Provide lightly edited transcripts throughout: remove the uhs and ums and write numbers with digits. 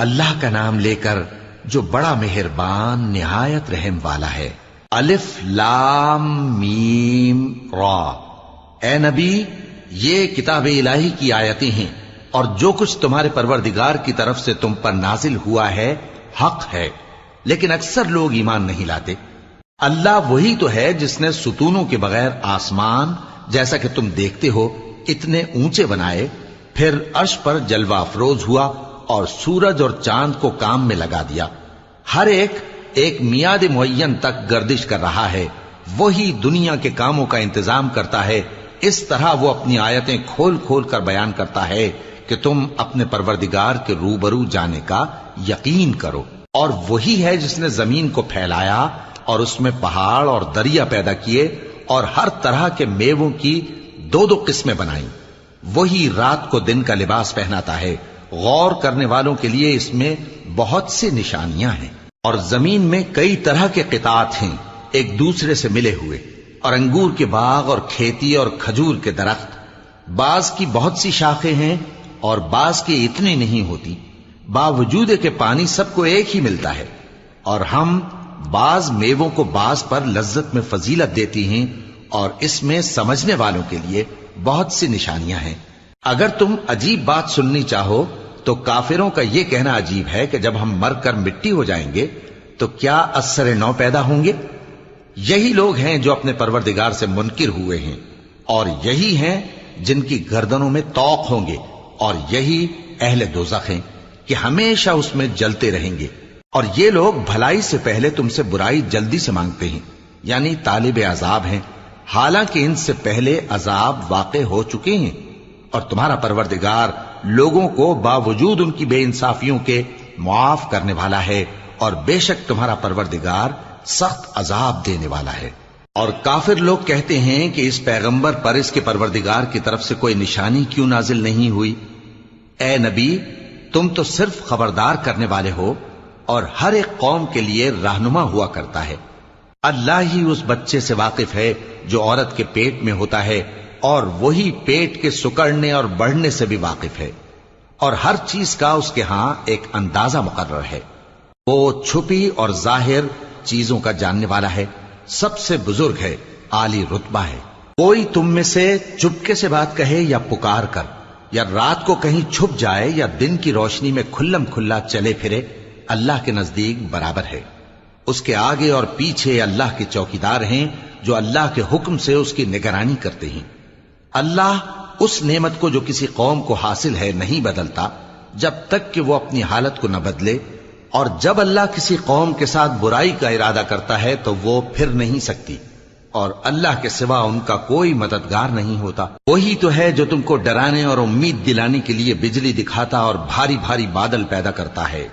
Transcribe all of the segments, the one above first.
اللہ کا نام لے کر جو بڑا مہربان نہایت رحم والا ہے۔ الف لام میم را۔ اے نبی، یہ کتاب الہی کی آیتیں ہیں، اور جو کچھ تمہارے پروردگار کی طرف سے تم پر نازل ہوا ہے حق ہے، لیکن اکثر لوگ ایمان نہیں لاتے۔ اللہ وہی تو ہے جس نے ستونوں کے بغیر آسمان جیسا کہ تم دیکھتے ہو اتنے اونچے بنائے، پھر عرش پر جلوہ افروز ہوا اور سورج اور چاند کو کام میں لگا دیا۔ ہر ایک میعاد معین تک گردش کر رہا ہے۔ وہی دنیا کے کاموں کا انتظام کرتا ہے۔ اس طرح وہ اپنی آیتیں کھول کھول کر بیان کرتا ہے کہ تم اپنے پروردگار کے روبرو جانے کا یقین کرو۔ اور وہی ہے جس نے زمین کو پھیلایا اور اس میں پہاڑ اور دریا پیدا کیے اور ہر طرح کے میووں کی دو دو قسمیں بنائیں۔ وہی رات کو دن کا لباس پہناتا ہے۔ غور کرنے والوں کے لیے اس میں بہت سی نشانیاں ہیں۔ اور زمین میں کئی طرح کے قطعات ہیں ایک دوسرے سے ملے ہوئے، اور انگور کے باغ اور کھیتی اور کھجور کے درخت۔ بعض کی بہت سی شاخیں ہیں اور بعض کی اتنی نہیں ہوتی، باوجود کہ پانی سب کو ایک ہی ملتا ہے۔ اور ہم بعض میووں کو بعض پر لذت میں فضیلت دیتی ہیں، اور اس میں سمجھنے والوں کے لیے بہت سی نشانیاں ہیں۔ اگر تم عجیب بات سننی چاہو تو کافروں کا یہ کہنا عجیب ہے کہ جب ہم مر کر مٹی ہو جائیں گے تو کیا اثر نو پیدا ہوں گے؟ یہی لوگ ہیں جو اپنے پروردگار سے منکر ہوئے ہیں، اور یہی ہیں جن کی گردنوں میں طوق ہوں گے، اور یہی اہل دوزخ ہیں کہ ہمیشہ اس میں جلتے رہیں گے۔ اور یہ لوگ بھلائی سے پہلے تم سے برائی جلدی سے مانگتے ہیں، یعنی طالب عذاب ہیں، حالانکہ ان سے پہلے عذاب واقع ہو چکے ہیں۔ اور تمہارا پروردگار لوگوں کو باوجود ان کی بے انصافیوں کے معاف کرنے والا ہے، اور بے شک تمہارا پروردگار سخت عذاب دینے والا ہے۔ اور کافر لوگ کہتے ہیں کہ اس پیغمبر پر اس کے پروردگار کی طرف سے کوئی نشانی کیوں نازل نہیں ہوئی؟ اے نبی، تم تو صرف خبردار کرنے والے ہو، اور ہر ایک قوم کے لیے رہنما ہوا کرتا ہے۔ اللہ ہی اس بچے سے واقف ہے جو عورت کے پیٹ میں ہوتا ہے، اور وہی پیٹ کے سکڑنے اور بڑھنے سے بھی واقف ہے، اور ہر چیز کا اس کے ہاں ایک اندازہ مقرر ہے۔ وہ چھپی اور ظاہر چیزوں کا جاننے والا ہے، سب سے بزرگ ہے، عالی رتبہ ہے۔ کوئی تم میں سے چپکے سے بات کہے یا پکار کر، یا رات کو کہیں چھپ جائے یا دن کی روشنی میں کھلم کھلا چلے پھرے، اللہ کے نزدیک برابر ہے۔ اس کے آگے اور پیچھے اللہ کے چوکیدار ہیں جو اللہ کے حکم سے اس کی نگرانی کرتے ہیں۔ اللہ اس نعمت کو جو کسی قوم کو حاصل ہے نہیں بدلتا جب تک کہ وہ اپنی حالت کو نہ بدلے، اور جب اللہ کسی قوم کے ساتھ برائی کا ارادہ کرتا ہے تو وہ پھر نہیں سکتی، اور اللہ کے سوا ان کا کوئی مددگار نہیں ہوتا۔ وہی تو ہے جو تم کو ڈرانے اور امید دلانے کے لیے بجلی دکھاتا اور بھاری بھاری بادل پیدا کرتا ہے،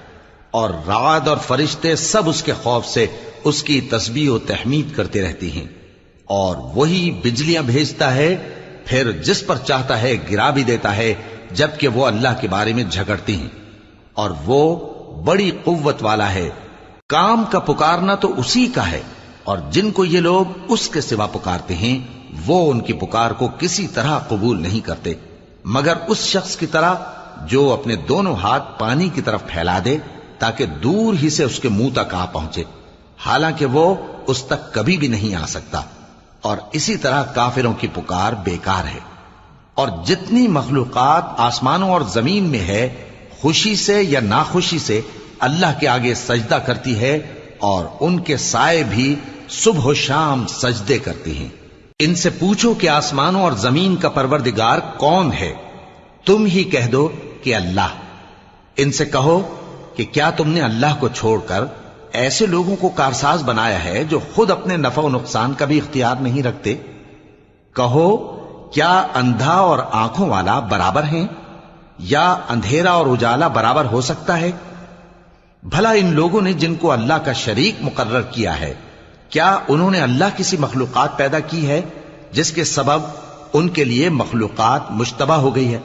اور رعد اور فرشتے سب اس کے خوف سے اس کی تسبیح و تحمید کرتے رہتی ہیں۔ اور وہی بجلیاں بھیجتا ہے، پھر جس پر چاہتا ہے گرا بھی دیتا ہے، جبکہ وہ اللہ کے بارے میں جھگڑتی ہیں، اور وہ بڑی قوت والا ہے۔ کام کا پکارنا تو اسی کا ہے، اور جن کو یہ لوگ اس کے سوا پکارتے ہیں وہ ان کی پکار کو کسی طرح قبول نہیں کرتے، مگر اس شخص کی طرح جو اپنے دونوں ہاتھ پانی کی طرف پھیلا دے تاکہ دور ہی سے اس کے منہ تک آ پہنچے، حالانکہ وہ اس تک کبھی بھی نہیں آ سکتا۔ اور اسی طرح کافروں کی پکار بیکار ہے۔ اور جتنی مخلوقات آسمانوں اور زمین میں ہے، خوشی سے یا ناخوشی سے اللہ کے آگے سجدہ کرتی ہے، اور ان کے سائے بھی صبح و شام سجدے کرتے ہیں۔ ان سے پوچھو کہ آسمانوں اور زمین کا پروردگار کون ہے؟ تم ہی کہہ دو کہ اللہ۔ ان سے کہو کہ کیا تم نے اللہ کو چھوڑ کر ایسے لوگوں کو کارساز بنایا ہے جو خود اپنے نفع و نقصان کا بھی اختیار نہیں رکھتے؟ کہو کیا اندھا اور آنکھوں والا برابر ہیں، یا اندھیرا اور اجالا برابر ہو سکتا ہے؟ بھلا ان لوگوں نے جن کو اللہ کا شریک مقرر کیا ہے، کیا انہوں نے اللہ کسی مخلوقات پیدا کی ہے جس کے سبب ان کے لیے مخلوقات مشتبہ ہو گئی ہے؟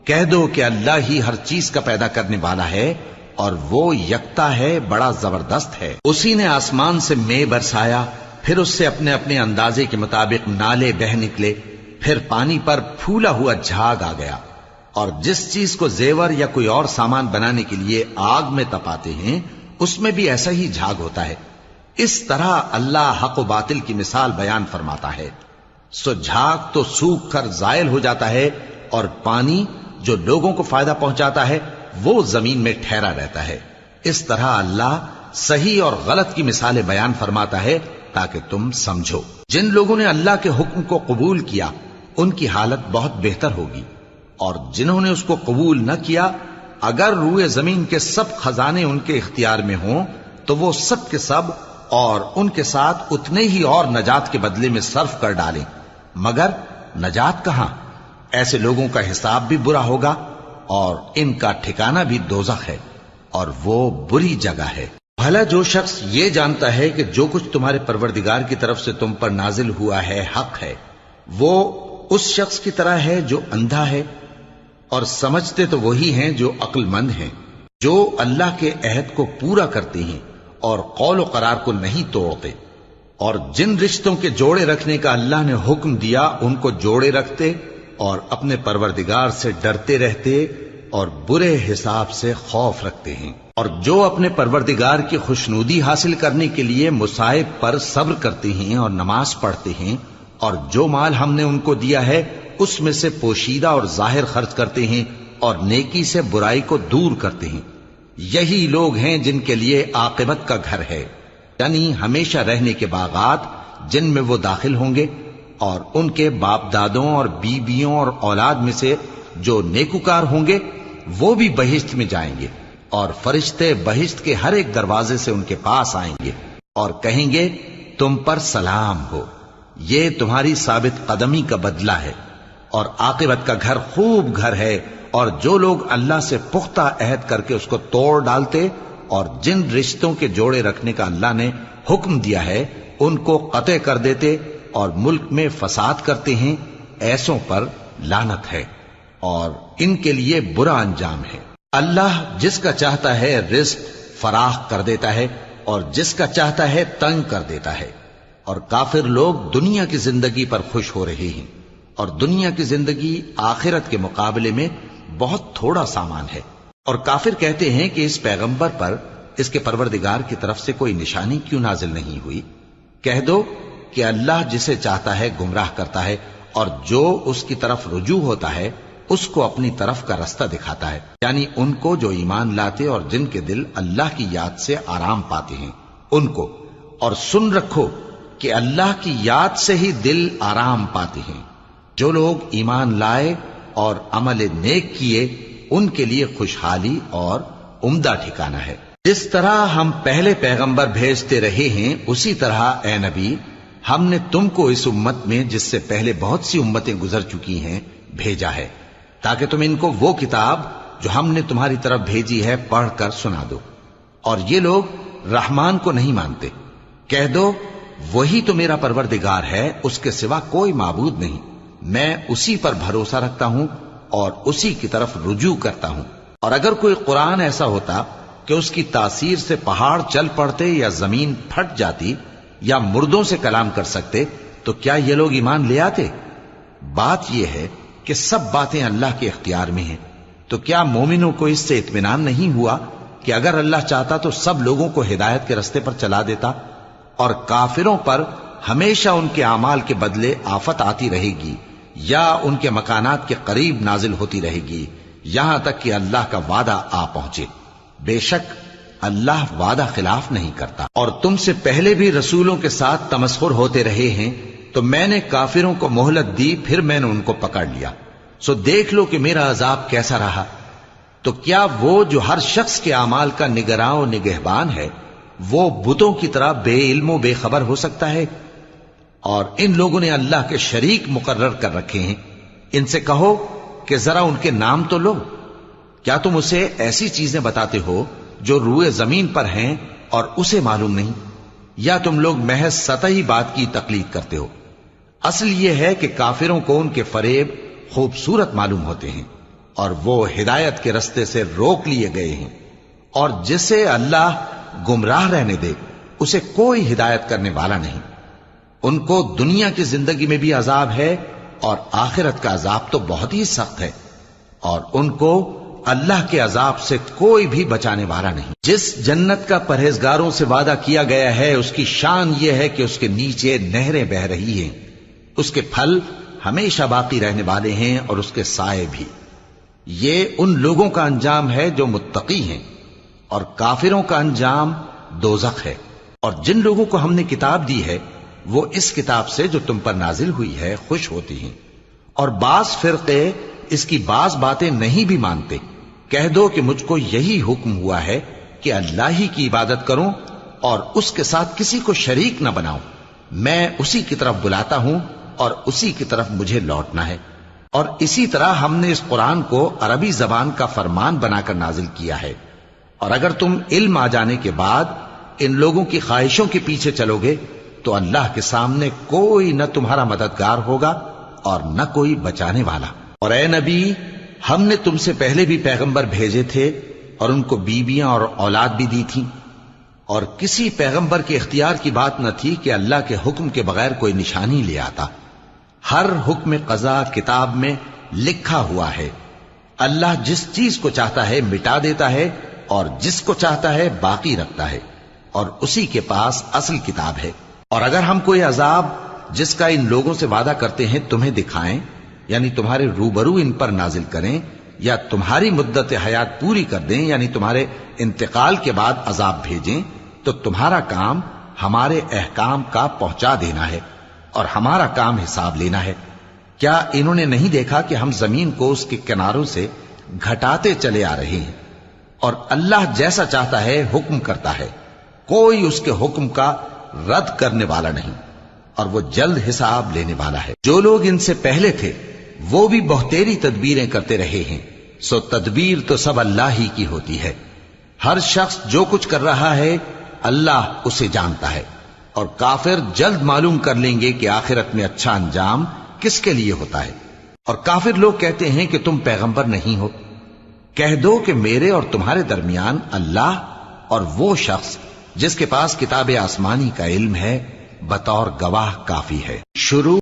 کہہ دو کہ اللہ ہی ہر چیز کا پیدا کرنے والا ہے، اور وہ یکتا ہے، بڑا زبردست ہے۔ اسی نے آسمان سے مے برسایا، پھر اس سے اپنے اپنے اندازے کے مطابق نالے بہہ نکلے، پھر پانی پر پھولا ہوا جھاگ آ گیا، اور جس چیز کو زیور یا کوئی اور سامان بنانے کے لیے آگ میں تپاتے ہیں اس میں بھی ایسا ہی جھاگ ہوتا ہے. اس طرح اللہ حق و باطل کی مثال بیان فرماتا ہے. سو جھاگ تو سوکھ کر زائل ہو جاتا ہے اور پانی جو لوگوں کو فائدہ پہنچاتا ہے وہ زمین میں ٹھہرا رہتا ہے. اس طرح اللہ صحیح اور غلط کی مثالیں بیان فرماتا ہے تاکہ تم سمجھو. جن لوگوں نے اللہ کے حکم کو قبول کیا ان کی حالت بہت بہتر ہوگی، اور جنہوں نے اس کو قبول نہ کیا اگر روئے زمین کے سب خزانے ان کے اختیار میں ہوں تو وہ سب کے سب اور ان کے ساتھ اتنے ہی اور نجات کے بدلے میں صرف کر ڈالیں، مگر نجات کہاں؟ ایسے لوگوں کا حساب بھی برا ہوگا اور ان کا ٹھکانہ بھی دوزخ ہے، اور وہ بری جگہ ہے. بھلا جو شخص یہ جانتا ہے کہ جو کچھ تمہارے پروردگار کی طرف سے تم پر نازل ہوا ہے حق ہے، وہ اس شخص کی طرح ہے جو اندھا ہے، اور سمجھتے تو وہی ہیں جو عقل مند ہیں، جو اللہ کے عہد کو پورا کرتے ہیں اور قول و قرار کو نہیں توڑتے، اور جن رشتوں کے جوڑے رکھنے کا اللہ نے حکم دیا ان کو جوڑے رکھتے اور اپنے پروردگار سے ڈرتے رہتے اور برے حساب سے خوف رکھتے ہیں. اور جو اپنے پروردگار کی خوشنودی حاصل کرنے کے لیے مصائب پر صبر کرتے ہیں اور نماز پڑھتے ہیں، اور جو مال ہم نے ان کو دیا ہے اس میں سے پوشیدہ اور ظاہر خرچ کرتے ہیں اور نیکی سے برائی کو دور کرتے ہیں، یہی لوگ ہیں جن کے لیے عاقبت کا گھر ہے، یعنی ہمیشہ رہنے کے باغات جن میں وہ داخل ہوں گے. اور ان کے باپ دادوں اور بیویوں اور اولاد میں سے جو نیکوکار ہوں گے وہ بھی بہشت میں جائیں گے، اور فرشتے بہشت کے ہر ایک دروازے سے ان کے پاس آئیں گے اور کہیں گے تم پر سلام ہو، یہ تمہاری ثابت قدمی کا بدلہ ہے، اور عاقبت کا گھر خوب گھر ہے. اور جو لوگ اللہ سے پختہ عہد کر کے اس کو توڑ ڈالتے اور جن رشتوں کے جوڑے رکھنے کا اللہ نے حکم دیا ہے ان کو قطع کر دیتے اور ملک میں فساد کرتے ہیں، ایسوں پر لعنت ہے اور ان کے لیے برا انجام ہے. اللہ جس کا چاہتا ہے رزق فراخ کر دیتا ہے اور جس کا چاہتا ہے تنگ کر دیتا ہے. اور کافر لوگ دنیا کی زندگی پر خوش ہو رہے ہیں، اور دنیا کی زندگی آخرت کے مقابلے میں بہت تھوڑا سامان ہے. اور کافر کہتے ہیں کہ اس پیغمبر پر اس کے پروردگار کی طرف سے کوئی نشانی کیوں نازل نہیں ہوئی؟ کہہ دو کہ اللہ جسے چاہتا ہے گمراہ کرتا ہے، اور جو اس کی طرف رجوع ہوتا ہے اس کو اپنی طرف کا رستہ دکھاتا ہے، یعنی ان کو جو ایمان لاتے اور جن کے دل اللہ کی یاد سے آرام پاتے ہیں ان کو. اور سن رکھو کہ اللہ کی یاد سے ہی دل آرام پاتے ہیں. جو لوگ ایمان لائے اور عمل نیک کیے ان کے لیے خوشحالی اور عمدہ ٹھکانہ ہے. جس طرح ہم پہلے پیغمبر بھیجتے رہے ہیں اسی طرح اے نبی ہم نے تم کو اس امت میں جس سے پہلے بہت سی امتیں گزر چکی ہیں بھیجا ہے، تاکہ تم ان کو وہ کتاب جو ہم نے تمہاری طرف بھیجی ہے پڑھ کر سنا دو. اور یہ لوگ رحمان کو نہیں مانتے. کہہ دو وہی تو میرا پروردگار ہے، اس کے سوا کوئی معبود نہیں، میں اسی پر بھروسہ رکھتا ہوں اور اسی کی طرف رجوع کرتا ہوں. اور اگر کوئی قرآن ایسا ہوتا کہ اس کی تاثیر سے پہاڑ چل پڑتے یا زمین پھٹ جاتی یا مردوں سے کلام کر سکتے تو کیا یہ لوگ ایمان لے آتے؟ بات یہ ہے کہ سب باتیں اللہ کے اختیار میں ہیں. تو کیا مومنوں کو اس سے اطمینان نہیں ہوا کہ اگر اللہ چاہتا تو سب لوگوں کو ہدایت کے رستے پر چلا دیتا؟ اور کافروں پر ہمیشہ ان کے اعمال کے بدلے آفت آتی رہے گی یا ان کے مکانات کے قریب نازل ہوتی رہے گی یہاں تک کہ اللہ کا وعدہ آ پہنچے. بے شک اللہ وعدہ خلاف نہیں کرتا. اور تم سے پہلے بھی رسولوں کے ساتھ تمسخر ہوتے رہے ہیں تو میں نے کافروں کو مہلت دی، پھر میں نے ان کو پکڑ لیا. سو دیکھ لو کہ میرا عذاب کیسا رہا. تو کیا وہ جو ہر شخص کے اعمال کا نگراں و نگہبان ہے وہ بتوں کی طرح بے علم و بے خبر ہو سکتا ہے؟ اور ان لوگوں نے اللہ کے شریک مقرر کر رکھے ہیں. ان سے کہو کہ ذرا ان کے نام تو لو. کیا تم اسے ایسی چیزیں بتاتے ہو جو روئے زمین پر ہیں اور اسے معلوم نہیں؟ یا تم لوگ محض سطحی بات کی تقلید کرتے ہو؟ اصل یہ ہے کہ کافروں کو ان کے فریب خوبصورت معلوم ہوتے ہیں اور وہ ہدایت کے رستے سے روک لیے گئے ہیں. اور جسے اللہ گمراہ رہنے دے اسے کوئی ہدایت کرنے والا نہیں. ان کو دنیا کی زندگی میں بھی عذاب ہے اور آخرت کا عذاب تو بہت ہی سخت ہے. اور ان کو اللہ کے عذاب سے کوئی بھی بچانے والا نہیں۔ جس جنت کا پرہیزگاروں سے وعدہ کیا گیا ہے اس کی شان یہ ہے کہ اس کے نیچے نہریں بہہ رہی ہیں، اس کے پھل ہمیشہ باقی رہنے والے ہیں اور اس کے سائے بھی۔ یہ ان لوگوں کا انجام ہے جو متقی ہیں، اور کافروں کا انجام دوزخ ہے۔ اور جن لوگوں کو ہم نے کتاب دی ہے وہ اس کتاب سے جو تم پر نازل ہوئی ہے خوش ہوتی ہیں، اور بعض فرقے اس کی بعض باتیں نہیں بھی مانتے۔ کہہ دو کہ مجھ کو یہی حکم ہوا ہے کہ اللہ ہی کی عبادت کروں اور اس کے ساتھ کسی کو شریک نہ بناؤں۔ میں اسی کی طرف بلاتا ہوں اور اسی کی طرف مجھے لوٹنا ہے۔ اور اسی طرح ہم نے اس قرآن کو عربی زبان کا فرمان بنا کر نازل کیا ہے، اور اگر تم علم آ جانے کے بعد ان لوگوں کی خواہشوں کے پیچھے چلو گے تو اللہ کے سامنے کوئی نہ تمہارا مددگار ہوگا اور نہ کوئی بچانے والا۔ اور اے نبی، ہم نے تم سے پہلے بھی پیغمبر بھیجے تھے اور ان کو بیویاں اور اولاد بھی دی تھیں، اور کسی پیغمبر کے اختیار کی بات نہ تھی کہ اللہ کے حکم کے بغیر کوئی نشانی لے آتا۔ ہر حکم قضا کتاب میں لکھا ہوا ہے۔ اللہ جس چیز کو چاہتا ہے مٹا دیتا ہے اور جس کو چاہتا ہے باقی رکھتا ہے، اور اسی کے پاس اصل کتاب ہے۔ اور اگر ہم کوئی عذاب جس کا ان لوگوں سے وعدہ کرتے ہیں تمہیں دکھائیں، یعنی تمہارے روبرو ان پر نازل کریں، یا تمہاری مدت حیات پوری کر دیں، یعنی تمہارے انتقال کے بعد عذاب بھیجیں، تو تمہارا کام ہمارے احکام کا پہنچا دینا ہے اور ہمارا کام حساب لینا ہے۔ کیا انہوں نے نہیں دیکھا کہ ہم زمین کو اس کے کناروں سے گھٹاتے چلے آ رہے ہیں؟ اور اللہ جیسا چاہتا ہے حکم کرتا ہے، کوئی اس کے حکم کا رد کرنے والا نہیں، اور وہ جلد حساب لینے والا ہے۔ جو لوگ ان سے پہلے تھے وہ بھی بہتیری تدبیریں کرتے رہے ہیں، سو تدبیر تو سب اللہ ہی کی ہوتی ہے۔ ہر شخص جو کچھ کر رہا ہے اللہ اسے جانتا ہے، اور کافر جلد معلوم کر لیں گے کہ آخرت میں اچھا انجام کس کے لیے ہوتا ہے۔ اور کافر لوگ کہتے ہیں کہ تم پیغمبر نہیں ہو۔ کہہ دو کہ میرے اور تمہارے درمیان اللہ اور وہ شخص جس کے پاس کتاب آسمانی کا علم ہے بطور گواہ کافی ہے۔ شروع